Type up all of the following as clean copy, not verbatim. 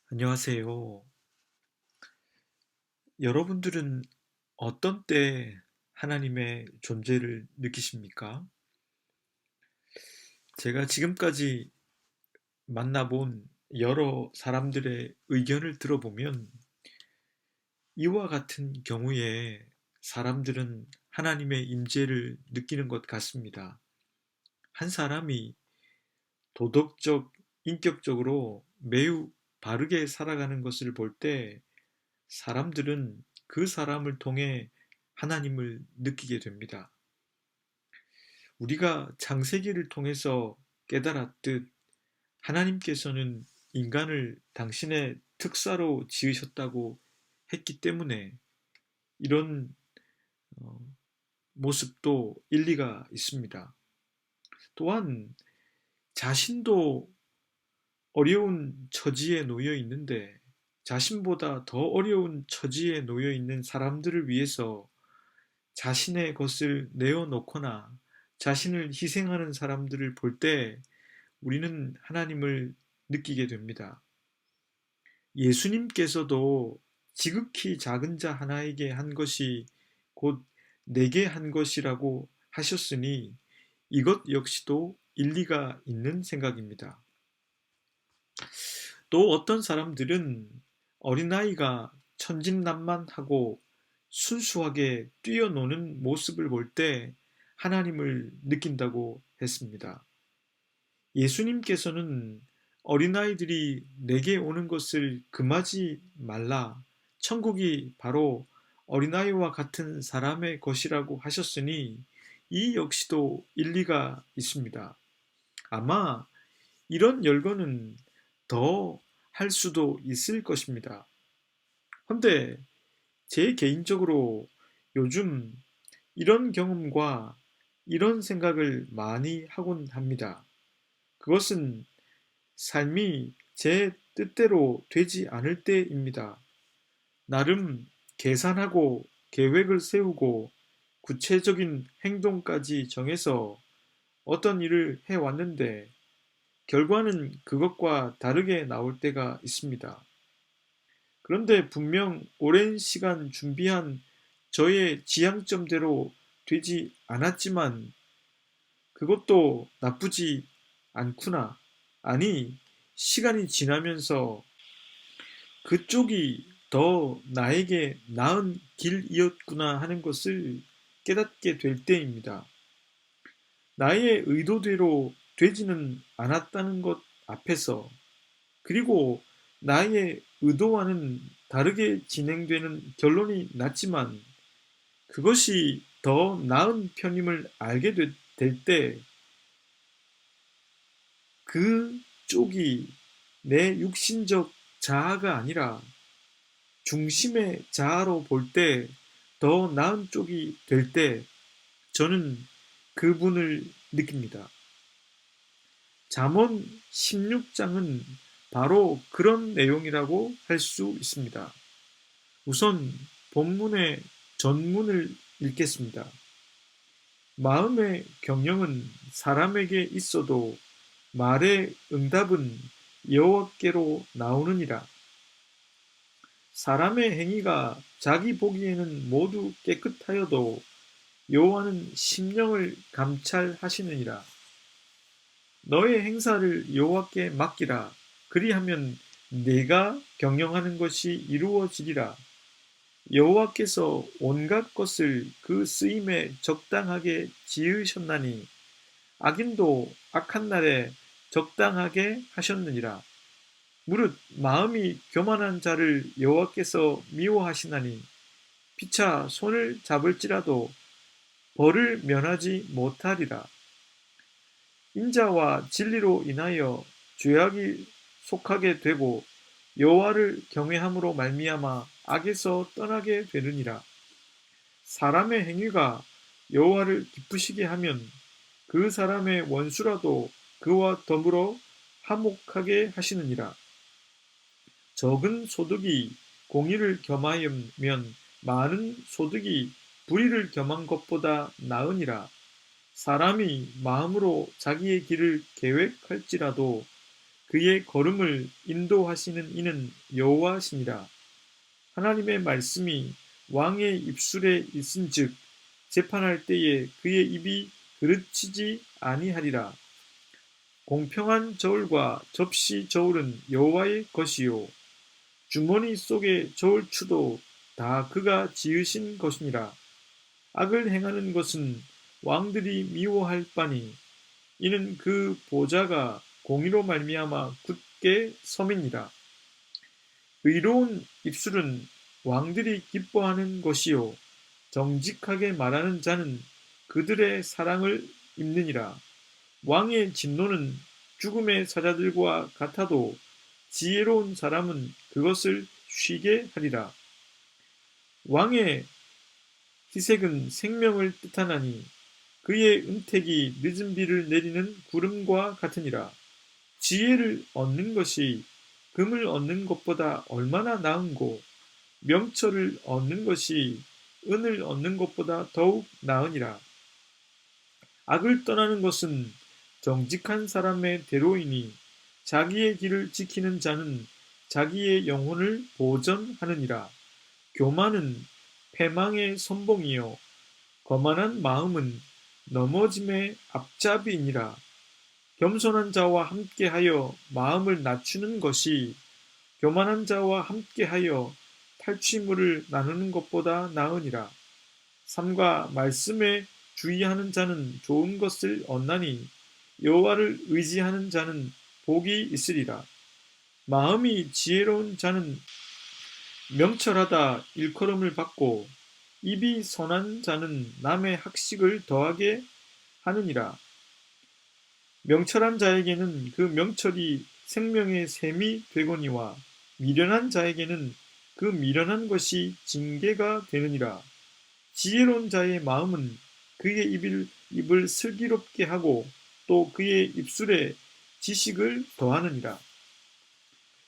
안녕하세요. 여러분들은 어떤 때 하나님의 존재를 느끼십니까? 제가 지금까지 만나본 여러 사람들의 의견을 들어보면 이와 같은 경우에 사람들은 하나님의 임재를 느끼는 것 같습니다. 한 사람이 도덕적, 인격적으로 매우 바르게 살아가는 것을 볼 때 사람들은 그 사람을 통해 하나님을 느끼게 됩니다. 우리가 창세기를 통해서 깨달았듯 하나님께서는 인간을 당신의 특사로 지으셨다고 했기 때문에 이런 어, 모습도 일리가 있습니다. 또한 자신도 어려운 처지에 놓여 있는데 자신보다 더 어려운 처지에 놓여 있는 사람들을 위해서 자신의 것을 내어놓거나 자신을 희생하는 사람들을 볼 때 우리는 하나님을 느끼게 됩니다. 예수님께서도 지극히 작은 자 하나에게 한 것이 곧 내게 한 것이라고 하셨으니 이것 역시도 일리가 있는 생각입니다. 또 어떤 사람들은 어린아이가 천진난만하고 순수하게 뛰어노는 모습을 볼 때 하나님을 느낀다고 했습니다. 예수님께서는 어린아이들이 내게 오는 것을 금하지 말라. 천국이 바로 어린아이와 같은 사람의 것이라고 하셨으니 이 역시도 일리가 있습니다. 아마 이런 열거는 더 할 수도 있을 것입니다. 그런데 제 개인적으로 요즘 이런 경험과 이런 생각을 많이 하곤 합니다. 그것은 삶이 제 뜻대로 되지 않을 때입니다. 나름 계산하고 계획을 세우고 구체적인 행동까지 정해서 어떤 일을 해왔는데 결과는 그것과 다르게 나올 때가 있습니다. 그런데 분명 오랜 시간 준비한 저의 지향점대로 되지 않았지만 그것도 나쁘지 않구나. 아니, 시간이 지나면서 그쪽이 더 나에게 나은 길이었구나 하는 것을 깨닫게 될 때입니다. 나의 의도대로 되지는 않았다는 것 앞에서 그리고 나의 의도와는 다르게 진행되는 결론이 났지만 그것이 더 나은 편임을 알게 될 때 그 쪽이 내 육신적 자아가 아니라 중심의 자아로 볼 때 더 나은 쪽이 될 때 저는 그분을 느낍니다. 잠언 16장은 바로 그런 내용이라고 할 수 있습니다. 우선 본문의 전문을 읽겠습니다. 마음의 경영은 사람에게 있어도 말의 응답은 여호와께로 나오느니라. 사람의 행위가 자기 보기에는 모두 깨끗하여도 여호와는 심령을 감찰하시느니라. 너의 행사를 여호와께 맡기라. 그리하면 네가 경영하는 것이 이루어지리라. 여호와께서 온갖 것을 그 쓰임에 적당하게 지으셨나니 악인도 악한 날에 적당하게 하셨느니라. 무릇 마음이 교만한 자를 여호와께서 미워하시나니 피차 손을 잡을지라도 벌을 면하지 못하리라. 인자와 진리로 인하여 죄악이 속하게 되고 여호와를 경외함으로 말미암아 악에서 떠나게 되느니라. 사람의 행위가 여호와를 기쁘시게 하면 그 사람의 원수라도 그와 더불어 화목하게 하시느니라. 적은 소득이 공의를 겸하면 많은 소득이 불의를 겸한 것보다 나으니라. 사람이 마음으로 자기의 길을 계획할지라도 그의 걸음을 인도하시는 이는 여호와시니라. 하나님의 말씀이 왕의 입술에 있은즉 재판할 때에 그의 입이 그르치지 아니하리라. 공평한 저울과 접시 저울은 여호와의 것이요 주머니 속의 저울추도 다 그가 지으신 것이니라. 악을 행하는 것은 왕들이 미워할 바니 이는 그 보좌가 공의로 말미암아 굳게 섬이니라. 의로운 입술은 왕들이 기뻐하는 것이요 정직하게 말하는 자는 그들의 사랑을 입느니라. 왕의 진노는 죽음의 사자들과 같아도 지혜로운 사람은 그것을 쉬게 하리라. 왕의 희색은 생명을 뜻하나니 그의 은택이 늦은 비를 내리는 구름과 같으니라. 지혜를 얻는 것이 금을 얻는 것보다 얼마나 나은고 명철을 얻는 것이 은을 얻는 것보다 더욱 나으니라. 악을 떠나는 것은 정직한 사람의 대로이니 자기의 길을 지키는 자는 자기의 영혼을 보전하느니라. 교만은 패망의 선봉이요 거만한 마음은 넘어짐의 앞잡이니라. 겸손한 자와 함께하여 마음을 낮추는 것이 교만한 자와 함께하여 탈취물을 나누는 것보다 나으니라. 삼가 말씀에 주의하는 자는 좋은 것을 얻나니 여호와를 의지하는 자는 복이 있으리라. 마음이 지혜로운 자는 명철하다 일컬음을 받고 입이 선한 자는 남의 학식을 더하게 하느니라. 명철한 자에게는 그 명철이 생명의 샘이 되거니와 미련한 자에게는 그 미련한 것이 징계가 되느니라. 지혜로운 자의 마음은 그의 입을 슬기롭게 하고 또 그의 입술에 지식을 더하느니라.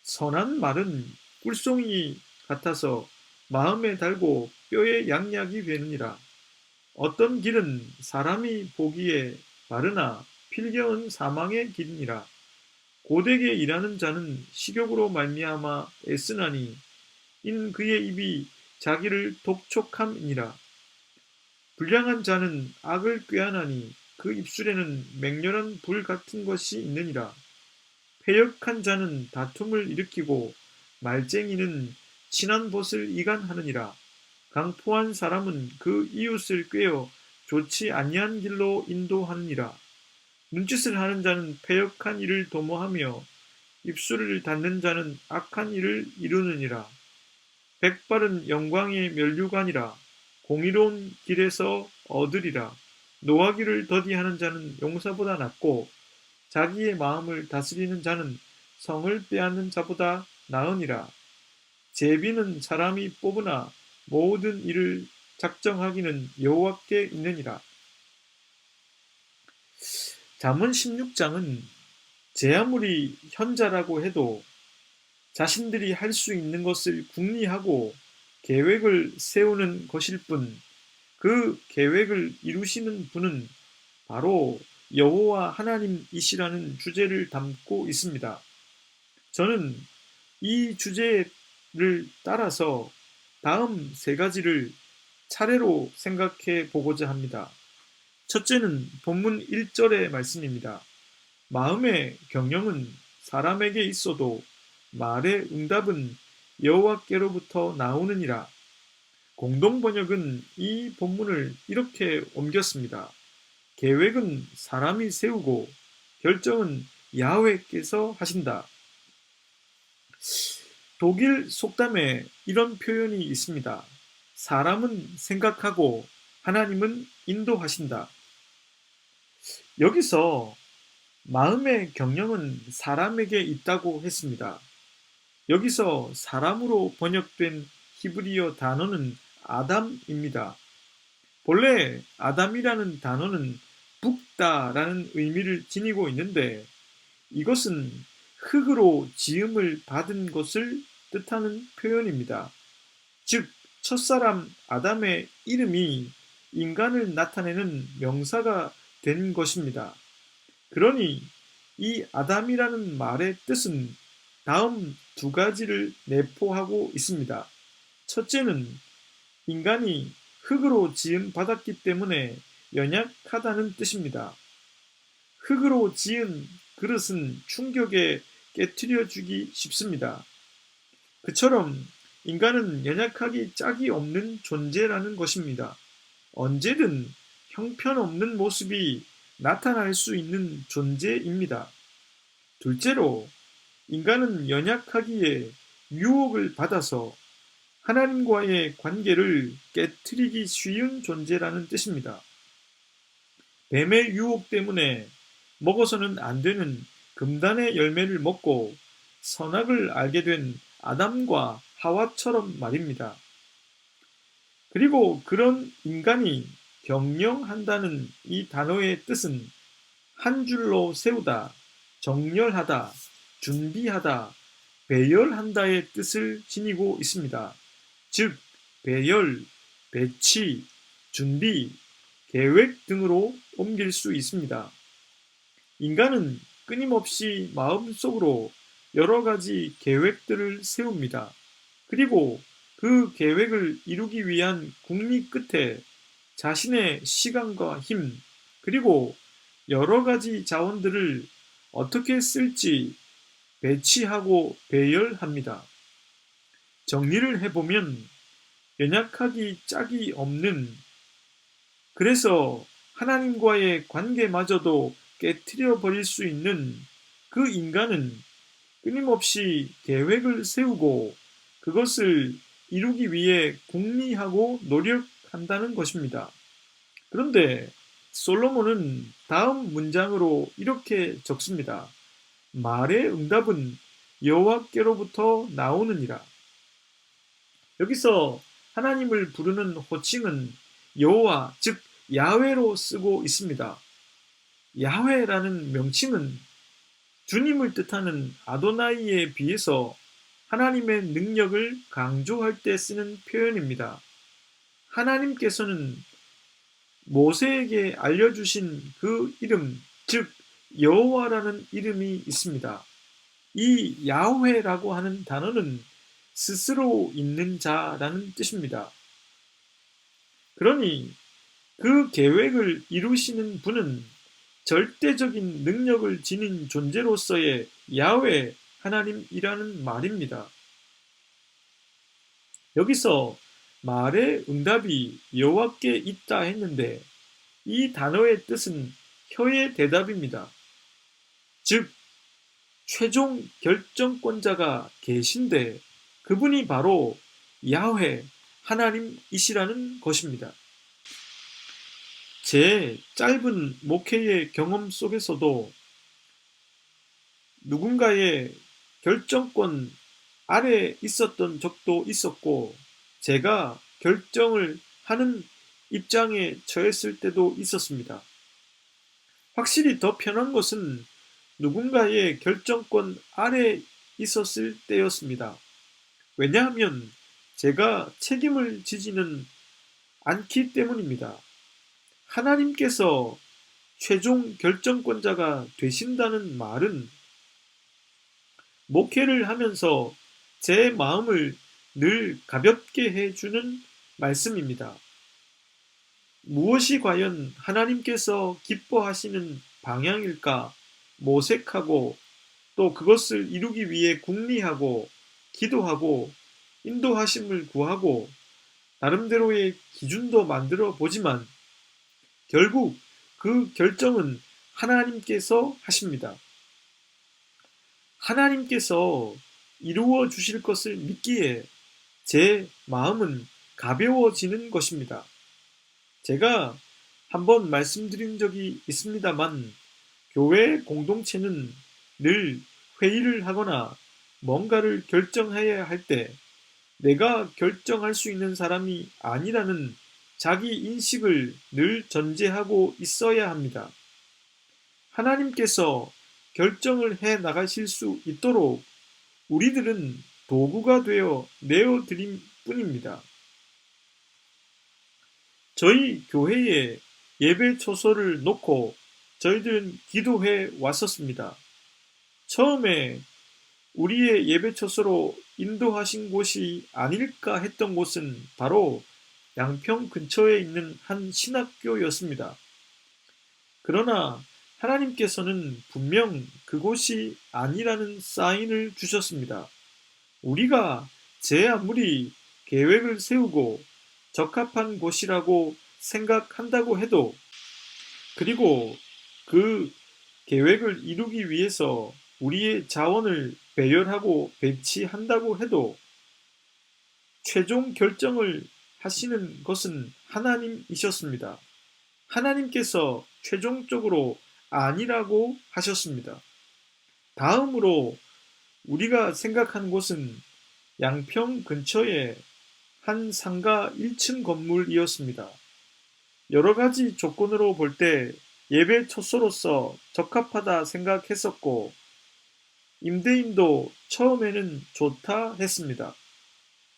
선한 말은 꿀송이 같아서 마음에 달고 뼈에 양약이 되느니라. 어떤 길은 사람이 보기에 바르나 필경은 사망의 길이니라. 고되게 일하는 자는 식욕으로 말미암아 애쓰나니 이는 그의 입이 자기를 독촉함이니라. 불량한 자는 악을 꾀하나니 그 입술에는 맹렬한 불 같은 것이 있느니라. 패역한 자는 다툼을 일으키고 말쟁이는 친한 벗을 이간하느니라. 강포한 사람은 그 이웃을 꾀어 좋지 아니한 길로 인도하느니라. 눈짓을 하는 자는 패역한 일을 도모하며 입술을 닫는 자는 악한 일을 이루느니라. 백발은 영광의 면류관이라. 공의로운 길에서 얻으리라. 노하기를 더디하는 자는 용사보다 낫고 자기의 마음을 다스리는 자는 성을 빼앗는 자보다 나으니라. 제비는 사람이 뽑으나 모든 일을 작정하기는 여호와께 있느니라. 잠언 16장은 제 아무리 현자라고 해도 자신들이 할 수 있는 것을 궁리하고 계획을 세우는 것일 뿐, 그 계획을 이루시는 분은 바로 여호와 하나님이시라는 주제를 담고 있습니다. 저는 이 주제를 따라서 다음 세 가지를 차례로 생각해 보고자 합니다. 첫째는 본문 1절의 말씀입니다. 마음의 경영은 사람에게 있어도 말의 응답은 여호와께로부터 나오느니라. 공동번역은 이 본문을 이렇게 옮겼습니다. 계획은 사람이 세우고 결정은 야훼께서 하신다. 독일 속담에 이런 표현이 있습니다. 사람은 생각하고 하나님은 인도하신다. 여기서 마음의 경영은 사람에게 있다고 했습니다. 여기서 사람으로 번역된 히브리어 단어는 아담입니다. 본래 아담이라는 단어는 붓다라는 의미를 지니고 있는데 이것은 흙으로 지음을 받은 것을 뜻하는 표현입니다. 즉, 첫사람 아담의 이름이 인간을 나타내는 명사가 된 것입니다. 그러니 이 아담이라는 말의 뜻은 다음 두 가지를 내포하고 있습니다. 첫째는 인간이 흙으로 지은 받았기 때문에 연약하다는 뜻입니다. 흙으로 지은 그릇은 충격에 깨트려 주기 쉽습니다. 그처럼 인간은 연약하기 짝이 없는 존재라는 것입니다. 언제든 형편없는 모습이 나타날 수 있는 존재입니다. 둘째로, 인간은 연약하기에 유혹을 받아서 하나님과의 관계를 깨트리기 쉬운 존재라는 뜻입니다. 뱀의 유혹 때문에 먹어서는 안 되는 금단의 열매를 먹고 선악을 알게 된 아담과 하와처럼 말입니다. 그리고 그런 인간이 경영한다는 이 단어의 뜻은 한 줄로 세우다, 정렬하다, 준비하다, 배열한다의 뜻을 지니고 있습니다. 즉, 배열, 배치, 준비, 계획 등으로 옮길 수 있습니다. 인간은 끊임없이 마음속으로 여러 가지 계획들을 세웁니다. 그리고 그 계획을 이루기 위한 궁리 끝에 자신의 시간과 힘, 그리고 여러 가지 자원들을 어떻게 쓸지 배치하고 배열합니다. 정리를 해보면 연약하기 짝이 없는, 그래서 하나님과의 관계마저도 깨트려 버릴 수 있는 그 인간은 끊임없이 계획을 세우고 그것을 이루기 위해 궁리하고 노력한다는 것입니다. 그런데 솔로몬은 다음 문장으로 이렇게 적습니다. 말의 응답은 여호와께로부터 나오느니라. 여기서 하나님을 부르는 호칭은 여호와, 즉 야훼로 쓰고 있습니다. 야훼라는 명칭은 주님을 뜻하는 아도나이에 비해서 하나님의 능력을 강조할 때 쓰는 표현입니다. 하나님께서는 모세에게 알려주신 그 이름, 즉 여호와라는 이름이 있습니다. 이 야훼라고 하는 단어는 스스로 있는 자라는 뜻입니다. 그러니 그 계획을 이루시는 분은 절대적인 능력을 지닌 존재로서의 야훼 하나님이라는 말입니다. 여기서 말의 응답이 여호와께 있다 했는데 이 단어의 뜻은 혀의 대답입니다. 즉 최종 결정권자가 계신데 그분이 바로 야훼 하나님이시라는 것입니다. 제 짧은 목회의 경험 속에서도 누군가의 결정권 아래 있었던 적도 있었고, 제가 결정을 하는 입장에 처했을 때도 있었습니다. 확실히 더 편한 것은 누군가의 결정권 아래 있었을 때였습니다. 왜냐하면 제가 책임을 지지는 않기 때문입니다. 하나님께서 최종 결정권자가 되신다는 말은 목회를 하면서 제 마음을 늘 가볍게 해주는 말씀입니다. 무엇이 과연 하나님께서 기뻐하시는 방향일까 모색하고 또 그것을 이루기 위해 궁리하고 기도하고 인도하심을 구하고 나름대로의 기준도 만들어 보지만 결국 그 결정은 하나님께서 하십니다. 하나님께서 이루어 주실 것을 믿기에 제 마음은 가벼워지는 것입니다. 제가 한번 말씀드린 적이 있습니다만 교회 공동체는 늘 회의를 하거나 뭔가를 결정해야 할 때 내가 결정할 수 있는 사람이 아니라는 자기 인식을 늘 전제하고 있어야 합니다. 하나님께서 결정을 해 나가실 수 있도록 우리들은 도구가 되어 내어드린 뿐입니다. 저희 교회에 예배 초소를 놓고 저희들은 기도해 왔었습니다. 처음에 우리의 예배 처소로 인도하신 곳이 아닐까 했던 곳은 바로 양평 근처에 있는 한 신학교였습니다. 그러나 하나님께서는 분명 그곳이 아니라는 사인을 주셨습니다. 우리가 제 아무리 계획을 세우고 적합한 곳이라고 생각한다고 해도, 그리고 그 계획을 이루기 위해서 우리의 자원을 배열하고 배치한다고 해도 최종 결정을 하시는 것은 하나님이셨습니다. 하나님께서 최종적으로 아니라고 하셨습니다. 다음으로 우리가 생각한 곳은 양평 근처의 한 상가 1층 건물이었습니다. 여러 가지 조건으로 볼 때 예배 처소로서 적합하다 생각했었고, 임대인도 처음에는 좋다 했습니다.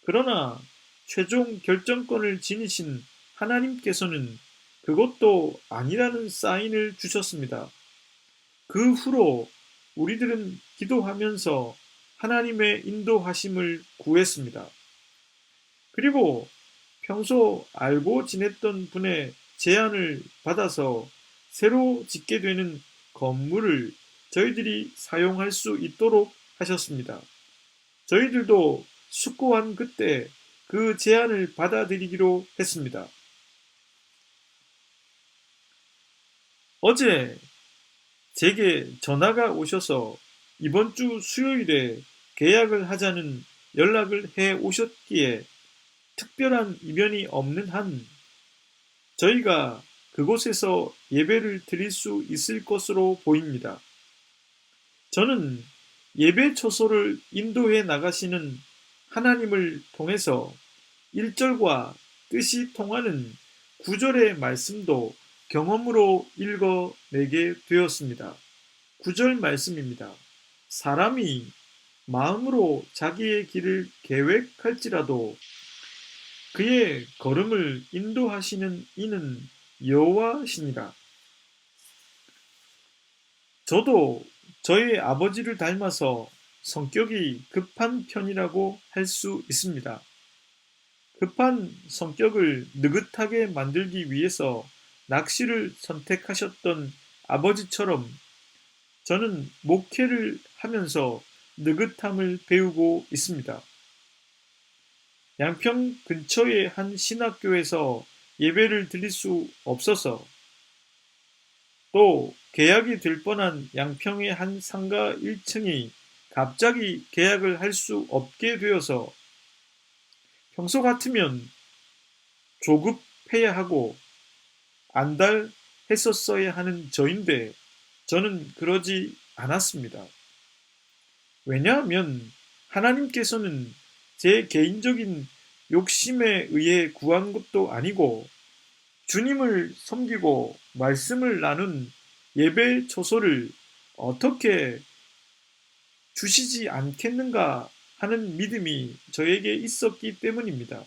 그러나 최종 결정권을 지니신 하나님께서는 그것도 아니라는 사인을 주셨습니다. 그 후로 우리들은 기도하면서 하나님의 인도하심을 구했습니다. 그리고 평소 알고 지냈던 분의 제안을 받아서 새로 짓게 되는 건물을 저희들이 사용할 수 있도록 하셨습니다. 저희들도 숙고한 그때 그 제안을 받아들이기로 했습니다. 어제 제게 전화가 오셔서 이번 주 수요일에 계약을 하자는 연락을 해 오셨기에 특별한 이변이 없는 한 저희가 그곳에서 예배를 드릴 수 있을 것으로 보입니다. 저는 예배 처소를 인도해 나가시는 하나님을 통해서 1절과 뜻이 통하는 9절의 말씀도 경험으로 읽어내게 되었습니다. 9절 말씀입니다. 사람이 마음으로 자기의 길을 계획할지라도 그의 걸음을 인도하시는 이는 여호와시니라. 저도 저희 아버지를 닮아서 성격이 급한 편이라고 할 수 있습니다. 급한 성격을 느긋하게 만들기 위해서 낚시를 선택하셨던 아버지처럼 저는 목회를 하면서 느긋함을 배우고 있습니다. 양평 근처의 한 신학교에서 예배를 드릴 수 없어서, 또 계약이 될 뻔한 양평의 한 상가 1층이 갑자기 계약을 할 수 없게 되어서 평소 같으면 조급해야 하고 안달했었어야 하는 저인데 저는 그러지 않았습니다. 왜냐하면 하나님께서는 제 개인적인 욕심에 의해 구한 것도 아니고 주님을 섬기고 말씀을 나눈 예배 처소를 어떻게 주시지 않겠는가 하는 믿음이 저에게 있었기 때문입니다.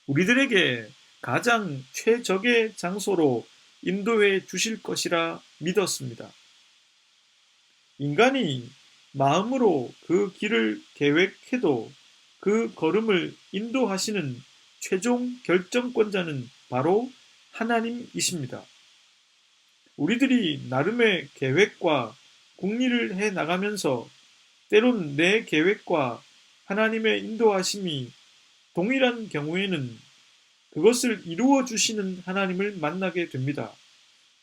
우리들에게 가장 최적의 장소로 인도해 주실 것이라 믿었습니다. 인간이 마음으로 그 길을 계획해도 그 걸음을 인도하시는 최종 결정권자는 바로 하나님이십니다. 우리들이 나름의 계획과 궁리를 해 나가면서 때론 내 계획과 하나님의 인도하심이 동일한 경우에는 그것을 이루어 주시는 하나님을 만나게 됩니다.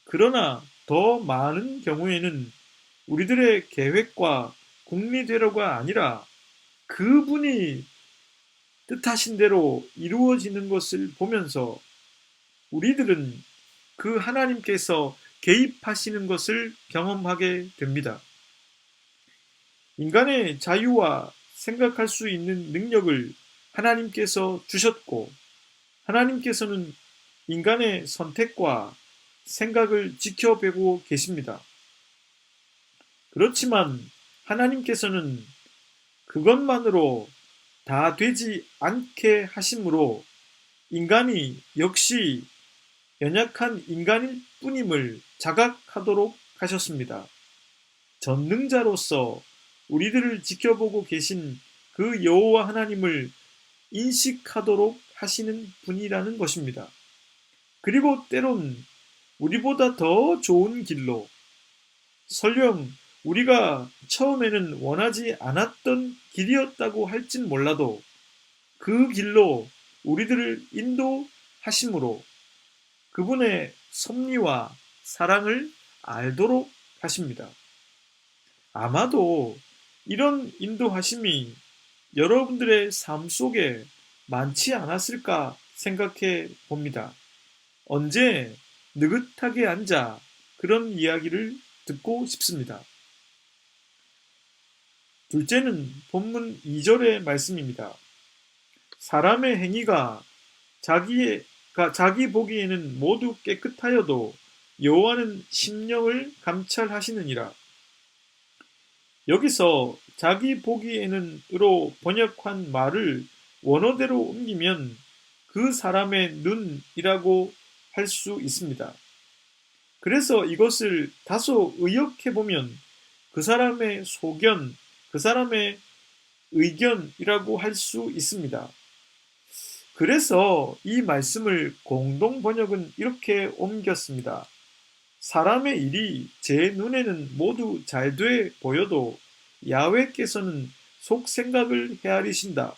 그러나 더 많은 경우에는 우리들의 계획과 궁리대로가 아니라 그분이 뜻하신 대로 이루어지는 것을 보면서 우리들은 그 하나님께서 개입하시는 것을 경험하게 됩니다. 인간의 자유와 생각할 수 있는 능력을 하나님께서 주셨고, 하나님께서는 인간의 선택과 생각을 지켜보고 계십니다. 그렇지만 하나님께서는 그것만으로 다 되지 않게 하심으로 인간이 역시 연약한 인간일 뿐임을 자각하도록 하셨습니다. 전능자로서 우리들을 지켜보고 계신 그 여호와 하나님을 인식하도록 하시는 분이라는 것입니다. 그리고 때론 우리보다 더 좋은 길로, 설령 우리가 처음에는 원하지 않았던 길이었다고 할진 몰라도 그 길로 우리들을 인도하심으로 그분의 섭리와 사랑을 알도록 하십니다. 아마도 이런 인도하심이 여러분들의 삶 속에 많지 않았을까 생각해 봅니다. 언제 느긋하게 앉아 그런 이야기를 듣고 싶습니다. 둘째는 본문 2절의 말씀입니다. 사람의 행위가 자기 보기에는 모두 깨끗하여도 여호와는 심령을 감찰하시느니라. 여기서 자기 보기에는으로 번역한 말을 원어대로 옮기면 그 사람의 눈이라고 할 수 있습니다. 그래서 이것을 다소 의역해보면 그 사람의 소견, 그 사람의 의견이라고 할 수 있습니다. 그래서 이 말씀을 공동 번역은 이렇게 옮겼습니다. 사람의 일이 제 눈에는 모두 잘돼 보여도 야훼께서는 속 생각을 헤아리신다.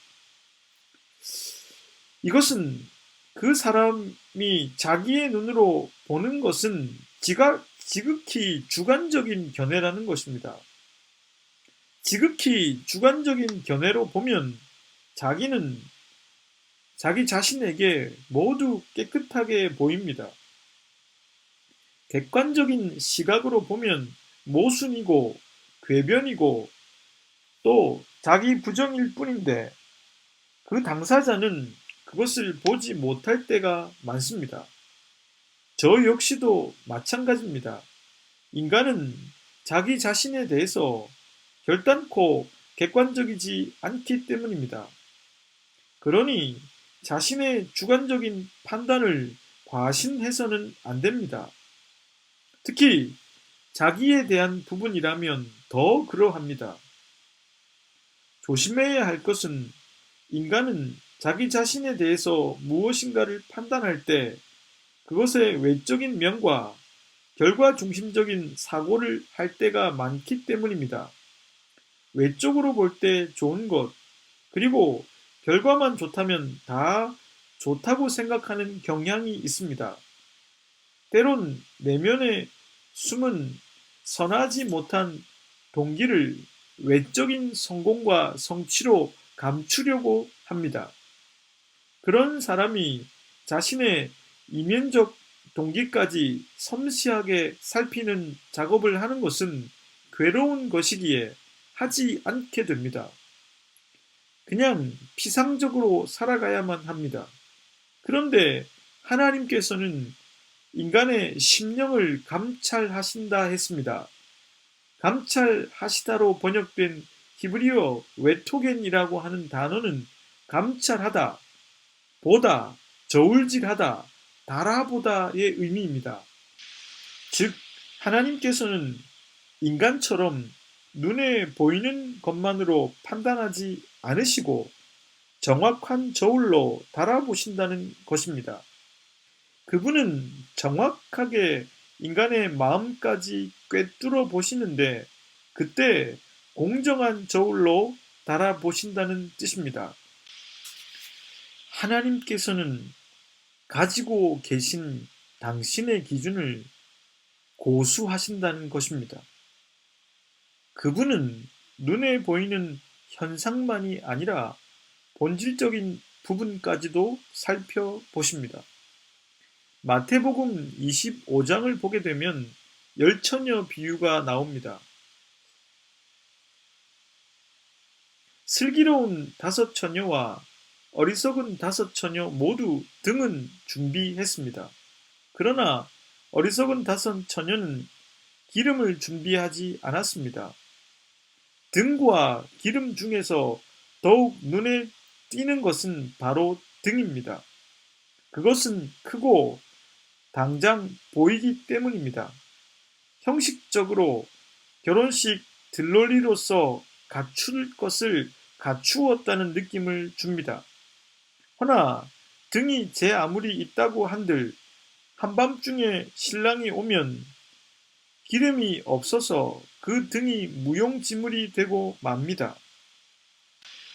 이것은 그 사람이 자기의 눈으로 보는 것은 지극히 주관적인 견해라는 것입니다. 지극히 주관적인 견해로 보면 자기는 자기 자신에게 모두 깨끗하게 보입니다. 객관적인 시각으로 보면 모순이고 궤변이고 또 자기 부정일 뿐인데 그 당사자는 그것을 보지 못할 때가 많습니다. 저 역시도 마찬가지입니다. 인간은 자기 자신에 대해서 결단코 객관적이지 않기 때문입니다. 그러니 자신의 주관적인 판단을 과신해서는 안 됩니다. 특히 자기에 대한 부분이라면 더 그러합니다. 조심해야 할 것은 인간은 자기 자신에 대해서 무엇인가를 판단할 때 그것의 외적인 면과 결과 중심적인 사고를 할 때가 많기 때문입니다. 외적으로 볼 때 좋은 것, 그리고 결과만 좋다면 다 좋다고 생각하는 경향이 있습니다. 때론 내면에 숨은 선하지 못한 동기를 외적인 성공과 성취로 감추려고 합니다. 그런 사람이 자신의 이면적 동기까지 섬세하게 살피는 작업을 하는 것은 괴로운 것이기에 하지 않게 됩니다. 그냥 피상적으로 살아가야만 합니다. 그런데 하나님께서는 인간의 심령을 감찰하신다 했습니다. 감찰하시다로 번역된 히브리어 외토겐이라고 하는 단어는 감찰하다, 보다, 저울질하다, 달아보다의 의미입니다. 즉, 하나님께서는 인간처럼 눈에 보이는 것만으로 판단하지 않으시고 정확한 저울로 달아보신다는 것입니다. 그분은 정확하게 인간의 마음까지 꿰뚫어 보시는데 그때 공정한 저울로 달아보신다는 뜻입니다. 하나님께서는 가지고 계신 당신의 기준을 고수하신다는 것입니다. 그분은 눈에 보이는 현상만이 아니라 본질적인 부분까지도 살펴보십니다. 마태복음 25장을 보게 되면 열처녀 비유가 나옵니다. 슬기로운 5처녀와 어리석은 5처녀 모두 등은 준비했습니다. 그러나 어리석은 5처녀는 기름을 준비하지 않았습니다. 등과 기름 중에서 더욱 눈에 띄는 것은 바로 등입니다. 그것은 크고 당장 보이기 때문입니다. 형식적으로 결혼식 들러리로서 갖출 것을 갖추었다는 느낌을 줍니다. 허나 등이 제 아무리 있다고 한들 한밤중에 신랑이 오면 기름이 없어서 그 등이 무용지물이 되고 맙니다.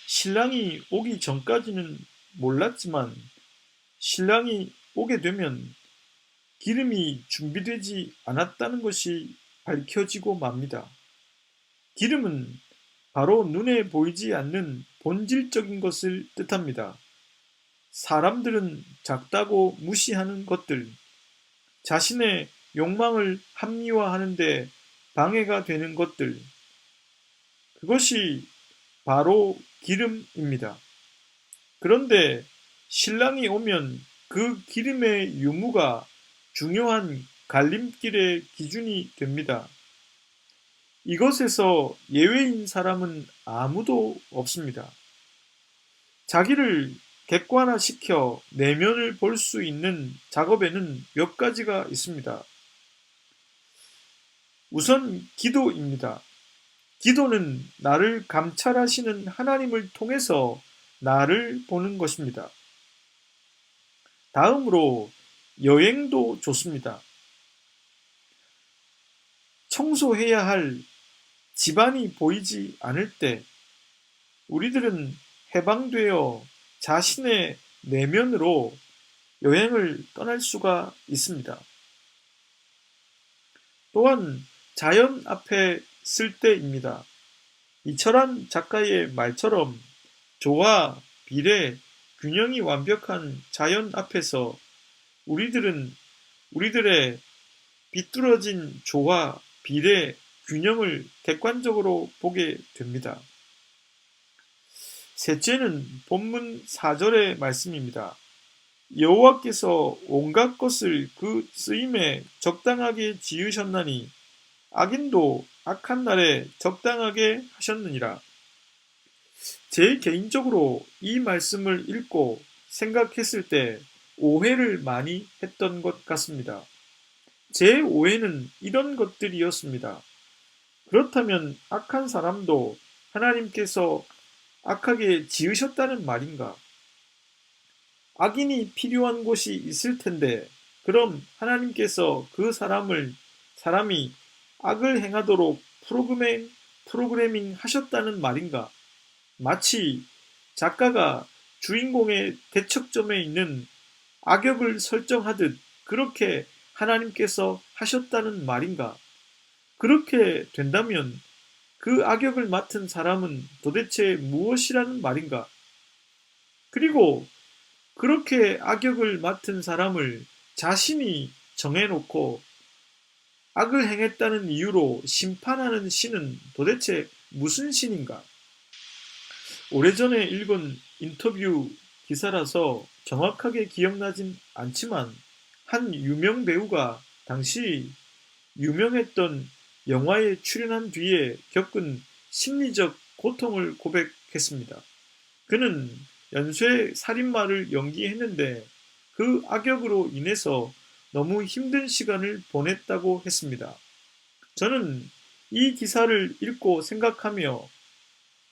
신랑이 오기 전까지는 몰랐지만 신랑이 오게 되면 기름이 준비되지 않았다는 것이 밝혀지고 맙니다. 기름은 바로 눈에 보이지 않는 본질적인 것을 뜻합니다. 사람들은 작다고 무시하는 것들, 자신의 욕망을 합리화하는 데 방해가 되는 것들, 그것이 바로 기름입니다. 그런데 신랑이 오면 그 기름의 유무가 중요한 갈림길의 기준이 됩니다. 이것에서 예외인 사람은 아무도 없습니다. 자기를 객관화시켜 내면을 볼 수 있는 작업에는 몇 가지가 있습니다. 우선 기도입니다. 기도는 나를 감찰하시는 하나님을 통해서 나를 보는 것입니다. 다음으로 여행도 좋습니다. 청소해야 할 집안이 보이지 않을 때 우리들은 해방되어 자신의 내면으로 여행을 떠날 수가 있습니다. 또한 자연 앞에 쓸 때입니다. 이철환 작가의 말처럼 조화, 비례, 균형이 완벽한 자연 앞에서 우리들의 비뚤어진 조화, 비례, 균형을 객관적으로 보게 됩니다. 셋째는 본문 4절의 말씀입니다. 여호와께서 온갖 것을 그 쓰임에 적당하게 지으셨나니 악인도 악한 날에 적당하게 하셨느니라. 제 개인적으로 이 말씀을 읽고 생각했을 때 오해를 많이 했던 것 같습니다. 제 오해는 이런 것들이었습니다. 그렇다면 악한 사람도 하나님께서 악하게 지으셨다는 말인가? 악인이 필요한 곳이 있을 텐데, 그럼 하나님께서 그 사람이 악을 행하도록 프로그래밍 하셨다는 말인가? 마치 작가가 주인공의 대척점에 있는 악역을 설정하듯 그렇게 하나님께서 하셨다는 말인가? 그렇게 된다면 그 악역을 맡은 사람은 도대체 무엇이라는 말인가? 그리고 그렇게 악역을 맡은 사람을 자신이 정해놓고 악을 행했다는 이유로 심판하는 신은 도대체 무슨 신인가? 오래전에 읽은 인터뷰 기사라서 정확하게 기억나진 않지만 한 유명 배우가 당시 유명했던 영화에 출연한 뒤에 겪은 심리적 고통을 고백했습니다. 그는 연쇄 살인마를 연기했는데 그 악역으로 인해서 너무 힘든 시간을 보냈다고 했습니다. 저는 이 기사를 읽고 생각하며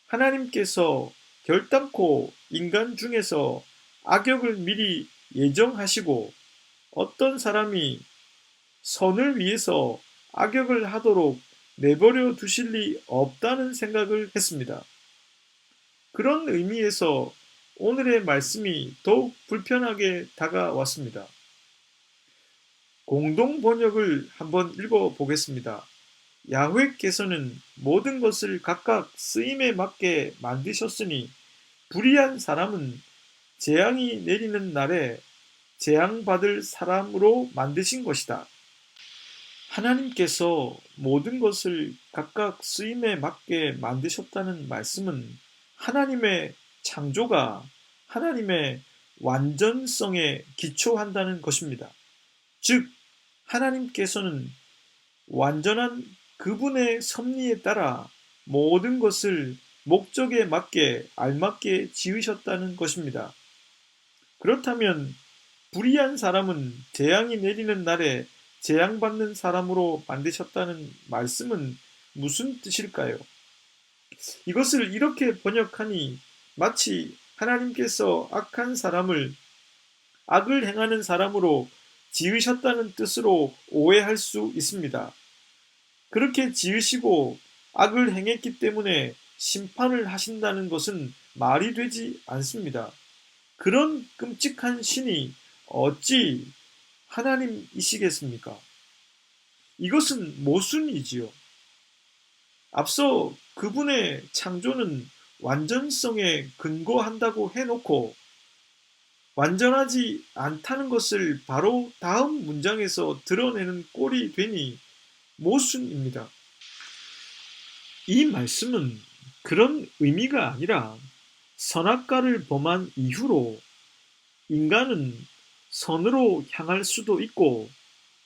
하나님께서 결단코 인간 중에서 악역을 미리 예정하시고 어떤 사람이 선을 위해서 악역을 하도록 내버려 두실 리 없다는 생각을 했습니다. 그런 의미에서 오늘의 말씀이 더욱 불편하게 다가왔습니다. 공동 번역을 한번 읽어보겠습니다. 야훼께서는 모든 것을 각각 쓰임에 맞게 만드셨으니 불의한 사람은 재앙이 내리는 날에 재앙받을 사람으로 만드신 것이다. 하나님께서 모든 것을 각각 쓰임에 맞게 만드셨다는 말씀은 하나님의 창조가 하나님의 완전성에 기초한다는 것입니다. 즉, 하나님께서는 완전한 그분의 섭리에 따라 모든 것을 목적에 맞게 알맞게 지으셨다는 것입니다. 그렇다면 불의한 사람은 재앙이 내리는 날에 재앙받는 사람으로 만드셨다는 말씀은 무슨 뜻일까요? 이것을 이렇게 번역하니 마치 하나님께서 악한 사람을 악을 행하는 사람으로 지으셨다는 뜻으로 오해할 수 있습니다. 그렇게 지으시고 악을 행했기 때문에 심판을 하신다는 것은 말이 되지 않습니다. 그런 끔찍한 신이 어찌 하나님이시겠습니까? 이것은 모순이지요. 앞서 그분의 창조는 완전성에 근거한다고 해놓고 완전하지 않다는 것을 바로 다음 문장에서 드러내는 꼴이 되니 모순입니다. 이 말씀은 그런 의미가 아니라 선악과를 범한 이후로 인간은 선으로 향할 수도 있고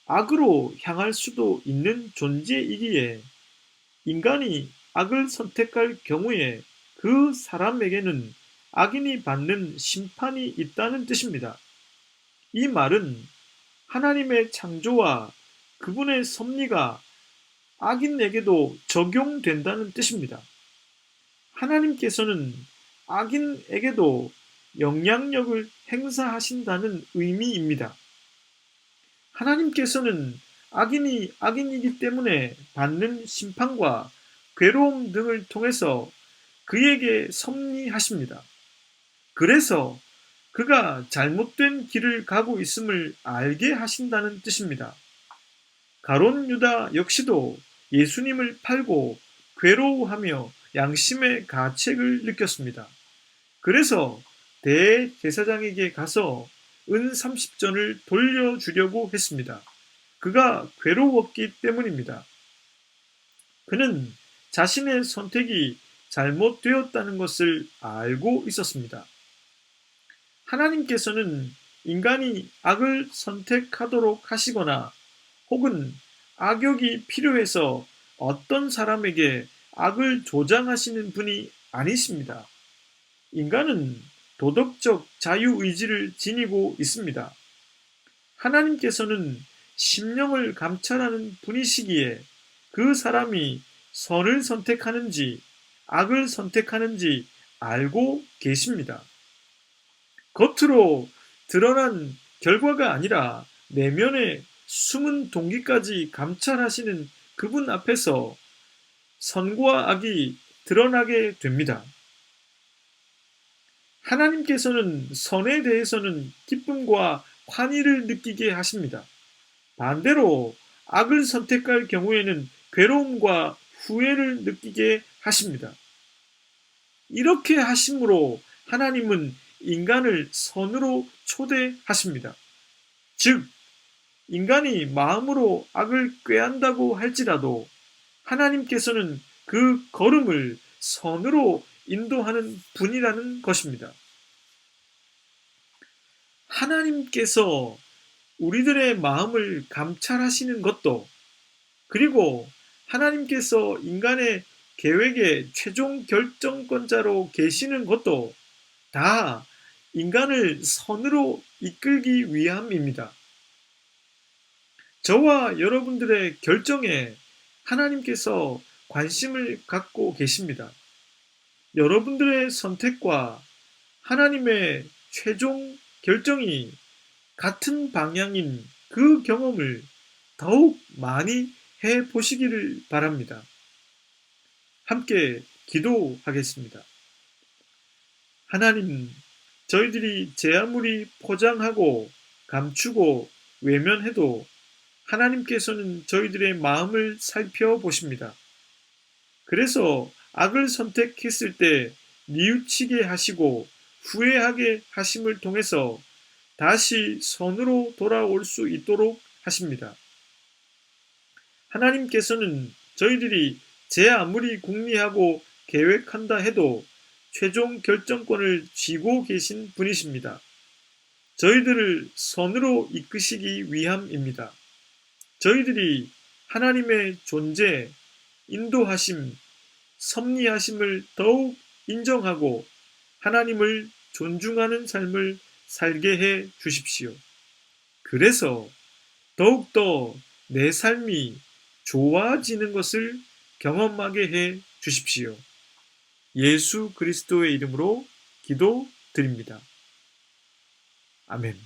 악으로 향할 수도 있는 존재이기에 인간이 악을 선택할 경우에 그 사람에게는 악인이 받는 심판이 있다는 뜻입니다. 이 말은 하나님의 창조와 그분의 섭리가 악인에게도 적용된다는 뜻입니다. 하나님께서는 악인에게도 영향력을 행사하신다는 의미입니다. 하나님께서는 악인이 악인이기 때문에 받는 심판과 괴로움 등을 통해서 그에게 섭리하십니다. 그래서 그가 잘못된 길을 가고 있음을 알게 하신다는 뜻입니다. 가룟 유다 역시도 예수님을 팔고 괴로워하며 양심의 가책을 느꼈습니다. 그래서 대제사장에게 가서 은 30전을 돌려주려고 했습니다. 그가 괴로웠기 때문입니다. 그는 자신의 선택이 잘못되었다는 것을 알고 있었습니다. 하나님께서는 인간이 악을 선택하도록 하시거나 혹은 악역이 필요해서 어떤 사람에게 악을 조장하시는 분이 아니십니다. 인간은 도덕적 자유의지를 지니고 있습니다. 하나님께서는 심령을 감찰하는 분이시기에 그 사람이 선을 선택하는지 악을 선택하는지 알고 계십니다. 겉으로 드러난 결과가 아니라 내면의 숨은 동기까지 감찰하시는 그분 앞에서 선과 악이 드러나게 됩니다. 하나님께서는 선에 대해서는 기쁨과 환희를 느끼게 하십니다. 반대로 악을 선택할 경우에는 괴로움과 후회를 느끼게 하십니다. 이렇게 하심으로 하나님은 인간을 선으로 초대하십니다. 즉, 인간이 마음으로 악을 꾀한다고 할지라도 하나님께서는 그 걸음을 선으로 인도하는 분이라는 것입니다. 하나님께서 우리들의 마음을 감찰하시는 것도 그리고 하나님께서 인간의 계획의 최종 결정권자로 계시는 것도 다 인간을 선으로 이끌기 위함입니다. 저와 여러분들의 결정에 하나님께서 관심을 갖고 계십니다. 여러분들의 선택과 하나님의 최종 결정이 같은 방향인 그 경험을 더욱 많이 해 보시기를 바랍니다. 함께 기도하겠습니다. 하나님, 저희들이 제 아무리 포장하고 감추고 외면해도 하나님께서는 저희들의 마음을 살펴보십니다. 그래서 악을 선택했을 때 뉘우치게 하시고 후회하게 하심을 통해서 다시 선으로 돌아올 수 있도록 하십니다. 하나님께서는 저희들이 제 아무리 궁리하고 계획한다 해도 최종 결정권을 쥐고 계신 분이십니다. 저희들을 선으로 이끄시기 위함입니다. 저희들이 하나님의 존재, 인도하심, 섭리하심을 더욱 인정하고 하나님을 존중하는 삶을 살게 해 주십시오. 그래서 더욱더 내 삶이 좋아지는 것을 경험하게 해 주십시오. 예수 그리스도의 이름으로 기도드립니다. 아멘.